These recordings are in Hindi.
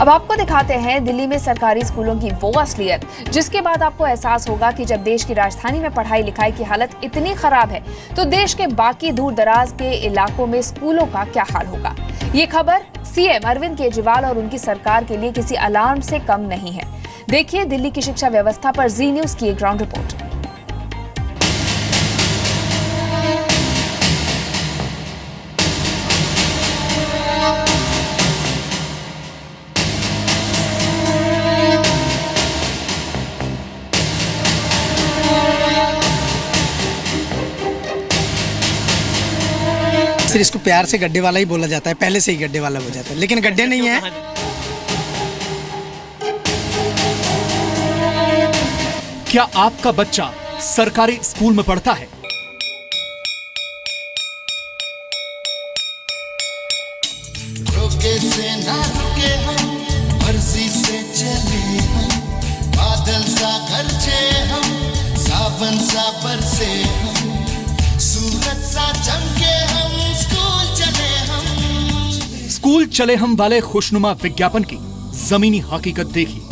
अब आपको दिखाते हैं दिल्ली में सरकारी स्कूलों की वो असलियत, जिसके बाद आपको एहसास होगा कि जब देश की राजधानी में पढ़ाई लिखाई की हालत इतनी खराब है तो देश के बाकी दूर दराज के इलाकों में स्कूलों का क्या हाल होगा। ये खबर सीएम अरविंद केजरीवाल और उनकी सरकार के लिए किसी अलार्म से कम नहीं है। देखिए दिल्ली की शिक्षा व्यवस्था पर जी न्यूज की एक ग्राउंड रिपोर्ट। सिर्फ इसको प्यार से गड्ढे वाला ही बोला जाता है, पहले से ही गड्ढे वाला हो जाता है, लेकिन गड्ढे नहीं है। क्या आपका बच्चा सरकारी स्कूल में पढ़ता है? रुके से ना रुके हम, मर्जी से चले हम, बादल सा गरजे हम, सावन सा बरसे हम, सूरज सा चमके हम, स्कूल चले हम। स्कूल चले हम वाले खुशनुमा विज्ञापन की जमीनी हकीकत देखिए।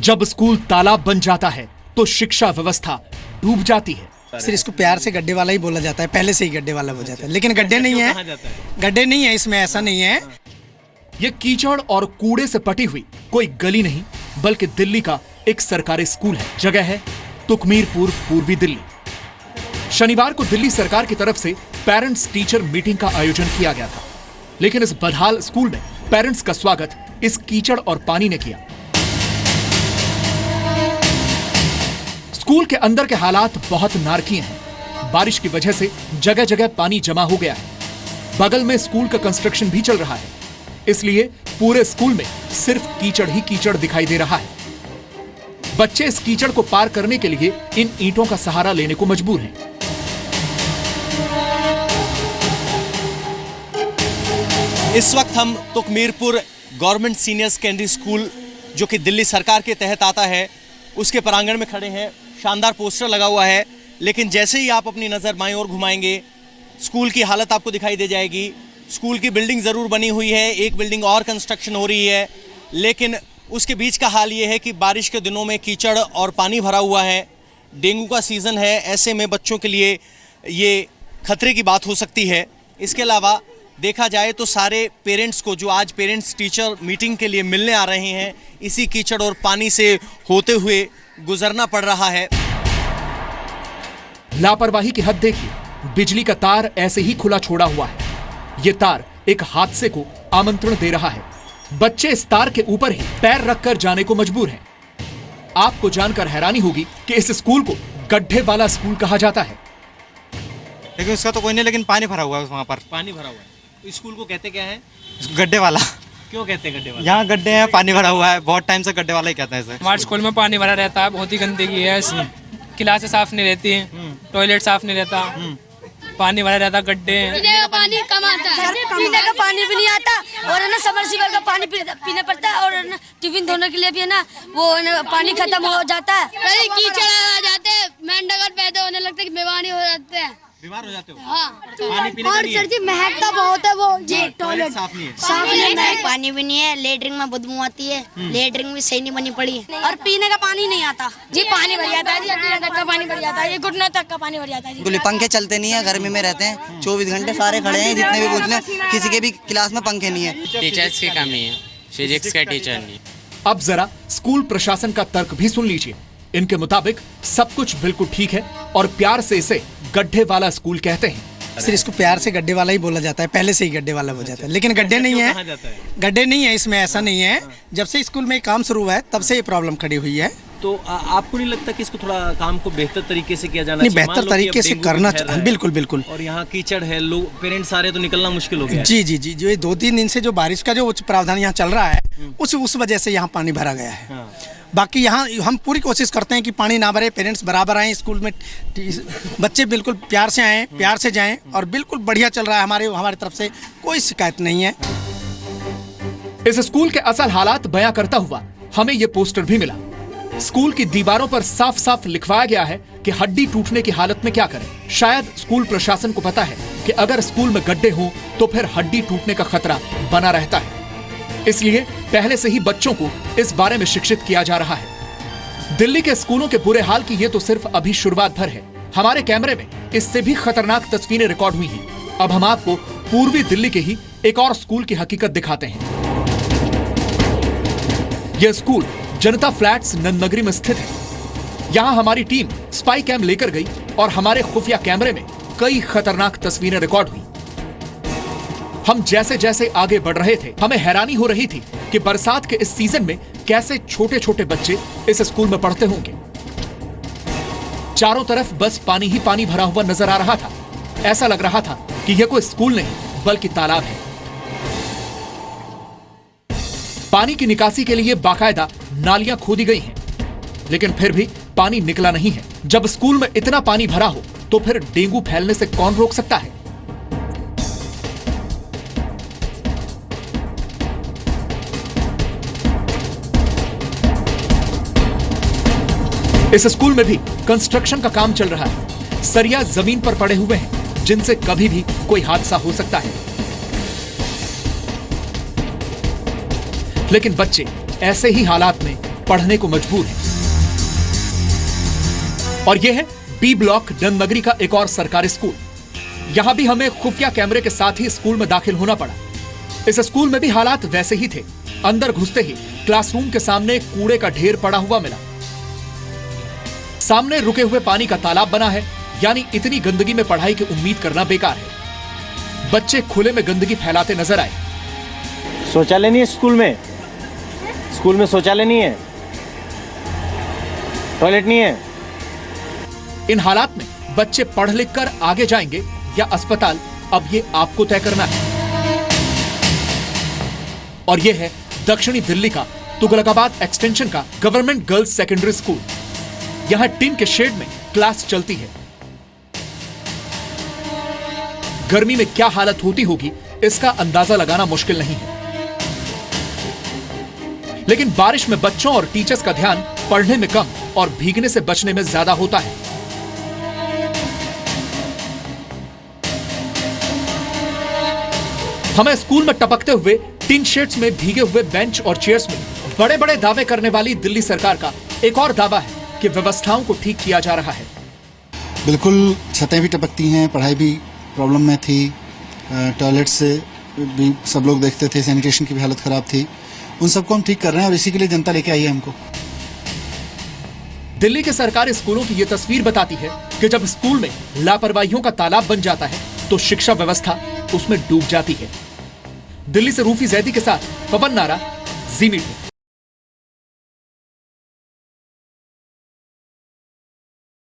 जब स्कूल तालाब बन जाता है तो शिक्षा व्यवस्था डूब जाती है। सिर्फ इसको प्यार से गड्ढे वाला ही बोला जाता है, पहले से ही गड्ढे वाला हो जाता है, लेकिन गड्ढे नहीं है। गड्ढे नहीं है, इसमें ऐसा नहीं है। ये कीचड़ और कूड़े से पटी हुई कोई गली नहीं, बल्कि दिल्ली का एक सरकारी स्कूल है। जगह है तुकमीरपुर, पूर्वी दिल्ली। शनिवार को दिल्ली सरकार की तरफ से पेरेंट्स टीचर मीटिंग का आयोजन किया गया था, लेकिन इस बदहाल स्कूल में पेरेंट्स का स्वागत इस कीचड़ और पानी ने किया। स्कूल के अंदर के हालात बहुत नारकीय हैं। बारिश की वजह से जगह जगह पानी जमा हो गया है। बगल में स्कूल का कंस्ट्रक्शन भी चल रहा है, इसलिए पूरे स्कूल में सिर्फ कीचड़ ही कीचड़ दिखाई दे रहा है। बच्चे इस कीचड़ को पार करने के लिए इन ईंटों का सहारा लेने को मजबूर हैं। इस वक्त हम तुकमीरपुर गवर्नमेंट सीनियर सेकेंडरी स्कूल, जो कि दिल्ली सरकार के तहत आता है, उसके प्रांगण में खड़े हैं। शानदार पोस्टर लगा हुआ है, लेकिन जैसे ही आप अपनी नज़र बाईं ओर घुमाएंगे स्कूल की हालत आपको दिखाई दे जाएगी। स्कूल की बिल्डिंग ज़रूर बनी हुई है, एक बिल्डिंग और कंस्ट्रक्शन हो रही है, लेकिन उसके बीच का हाल ये है कि बारिश के दिनों में कीचड़ और पानी भरा हुआ है। डेंगू का सीज़न है, ऐसे में बच्चों के लिए ये खतरे की बात हो सकती है। इसके अलावा देखा जाए तो सारे पेरेंट्स को, जो आज पेरेंट्स टीचर मीटिंग के लिए मिलने आ रहे हैं, इसी कीचड़ और पानी से होते हुए गुजरना पड़ रहा है। लापरवाही की हद देखिए। बिजली का तार ऐसे ही खुला छोड़ा हुआ है। ये तार एक हादसे को आमंत्रण दे रहा है। बच्चे इस तार के ऊपर ही पैर रखकर जाने को मजबूर हैं। आपको जानकर हैरानी होगी कि इस स्कूल को गड्ढे वाला स्कूल कहा जाता है। लेकिन उसका तो कोई नहीं, लेकिन पानी भरा हुआ है वहाँ पर। पानी भरा हुआ है। इस स्कूल को कहते क्या है? गड्ढे वाला। क्यों कहते हैं गड्ढे वाला? यहाँ गड्ढे हैं, पानी भरा हुआ है, बहुत टाइम से गड्ढे वाला ही कहते हैं इसे। हमारे स्कूल में पानी भरा रहता है, बहुत ही गंदगी है, क्लासें साफ नहीं रहती हैं, टॉयलेट साफ नहीं रहता, पानी भरा रहता, गड्ढे हैं। पीने का पानी कम आता है, पीने का पानी भी नहीं आता, और है ना सबमर्सिबल का पानी पीना पड़ता है, और ना टिफिन धोने के लिए भी है ना वो पानी खत्म हो जाता है। कीचड़ आ जाते हैं, मेंढक पैदा होने लगते हैं, बीमारी हो जाते हैं, बीमार हो जाते हो। हाँ। पानी पीने और सर जी महकता बहुत है वो जी, टॉयलेट साफ नहीं है। साफ नहीं है, पानी भी नहीं है, लेटरिन में बदबू आती है, लेटरिन भी सही नहीं बनी पड़ी है, और पीने का पानी नहीं आता जी। पानी भर जाता है जी, घुटने तक का पानी भर जाता है, ये घुटने तक का पानी भर जाता है जी। पंखे चलते नहीं है, गर्मी में रहते हैं, 24 घंटे सारे खड़े हैं, जितने भी पूछ लें, किसी के भी क्लास में पंखे नहीं है। टीचर्स की कमी है, फिजिक्स का टीचर नहीं। अब जरा स्कूल प्रशासन का तर्क भी सुन लीजिए। इनके मुताबिक सब कुछ बिल्कुल ठीक है और प्यार से इसे गड्ढे वाला स्कूल कहते हैं। सिर्फ इसको प्यार से गड्ढे वाला ही बोला जाता है, पहले से ही गड्ढे वाला हो जाता है, लेकिन गड्ढे नहीं है। गड्ढे नहीं है, इसमें ऐसा नहीं है। जब से स्कूल में काम शुरू हुआ है तब से ये प्रॉब्लम खड़ी हुई है। तो आपको नहीं लगता कि इसको थोड़ा काम को बेहतर तरीके से किया जाना नहीं, चाहिए? बेहतर तरीके से करना चाहिए। बिल्कुल बिल्कुल। और यहाँ कीचड़ है, लोग पेरेंट्स आ रहे तो निकलना मुश्किल हो गया। जी जी जी, जो ये 2-3 दिन से जो बारिश का जो उच्च प्रावधान यहाँ चल रहा है, उस वजह से यहाँ पानी भरा गया है। बाकी यहाँ हम पूरी कोशिश करते हैं कि पानी ना भरे, पेरेंट्स बराबर आए स्कूल में, बच्चे बिल्कुल प्यार से आएँ, प्यार से जाएं, और बिल्कुल बढ़िया चल रहा है। हमारी तरफ से कोई शिकायत नहीं है। इस स्कूल के असल हालात बयां करता हुआ हमें ये पोस्टर भी मिला। स्कूल की दीवारों पर साफ साफ लिखवाया गया है कि हड्डी टूटने की हालत में क्या करें। शायद स्कूल प्रशासन को पता है कि अगर स्कूल में गड्ढे हों तो फिर हड्डी टूटने का खतरा बना रहता है। इसलिए पहले से ही बच्चों को इस बारे में शिक्षित किया जा रहा है। दिल्ली के स्कूलों के बुरे हाल की ये तो सिर्फ अभी शुरुआत भर है। हमारे कैमरे में इससे भी खतरनाक तस्वीरें रिकॉर्ड हुई हैं। अब हम आपको पूर्वी दिल्ली के ही एक और स्कूल की हकीकत दिखाते हैं। यह स्कूल जनता फ्लैट्स नंदनगरी में स्थित है। यहां हमारी टीम स्पाई कैम लेकर गई और हमारे खुफिया कैमरे में कई खतरनाक तस्वीरें रिकॉर्ड हुई। हम जैसे जैसे आगे बढ़ रहे थे, हमें हैरानी हो रही थी कि बरसात के इस सीजन में कैसे छोटे छोटे बच्चे इस स्कूल में पढ़ते होंगे। चारों तरफ बस पानी ही पानी भरा हुआ नजर आ रहा था। ऐसा लग रहा था कि यह कोई स्कूल नहीं बल्कि तालाब है। पानी की निकासी के लिए बाकायदा नालियां खोदी गई हैं, लेकिन फिर भी पानी निकला नहीं है। जब स्कूल में इतना पानी भरा हो तो फिर डेंगू फैलने से कौन रोक सकता है? इस स्कूल में भी कंस्ट्रक्शन का काम चल रहा है। सरिया जमीन पर पड़े हुए हैं जिनसे कभी भी कोई हादसा हो सकता है। लेकिन बच्चे ऐसे ही हालात में पढ़ने को मजबूर हैं। और यह है बी ब्लॉक नंदनगरी का एक और सरकारी स्कूल। यहां भी हमें खुफिया कैमरे के साथ ही स्कूल में दाखिल होना पड़ा। इस स्कूल में भी हालात वैसे ही थे। अंदर घुसते ही क्लासरूम के सामने कूड़े का ढेर पड़ा हुआ मिला। सामने रुके हुए पानी का तालाब बना है, यानी इतनी गंदगी में पढ़ाई की उम्मीद करना बेकार है। बच्चे खुले में गंदगी फैलाते नजर आए। शौचालय नहीं है स्कूल में? स्कूल में शौचालय नहीं है, टॉयलेट नहीं है। इन हालात में बच्चे पढ़ लिख कर आगे जाएंगे या अस्पताल, अब ये आपको तय करना है। और यह है दक्षिणी दिल्ली का तुगलकाबाद एक्सटेंशन का गवर्नमेंट गर्ल्स सेकेंडरी स्कूल। यहां टिन के शेड में क्लास चलती है। गर्मी में क्या हालत होती होगी इसका अंदाजा लगाना मुश्किल नहीं है। लेकिन बारिश में बच्चों और टीचर्स का ध्यान पढ़ने में कम और भीगने से बचने में ज्यादा होता है। हमें स्कूल में टपकते हुए टिन शेड्स में भीगे हुए बेंच और चेयर्स में बड़े बड़े दावे करने वाली दिल्ली सरकार का एक और दावा है कि व्यवस्थाओं को ठीक किया जा रहा है। बिल्कुल, छतें भी टपकती हैं, पढ़ाई भी प्रॉब्लम में थी, टॉयलेट से भी सब लोग देखते थे, सैनिटेशन की भी हालत खराब थी। उन सबको हम ठीक कर रहे हैं और इसी के लिए जनता लेके आई है हमको। दिल्ली के सरकारी स्कूलों की यह तस्वीर बताती है कि जब स्कूल में लापरवाहियों का तालाब बन जाता है तो शिक्षा व्यवस्था उसमें डूब जाती है। दिल्ली से रूफी जैदी के साथ पवन नारा, जी मीडिया।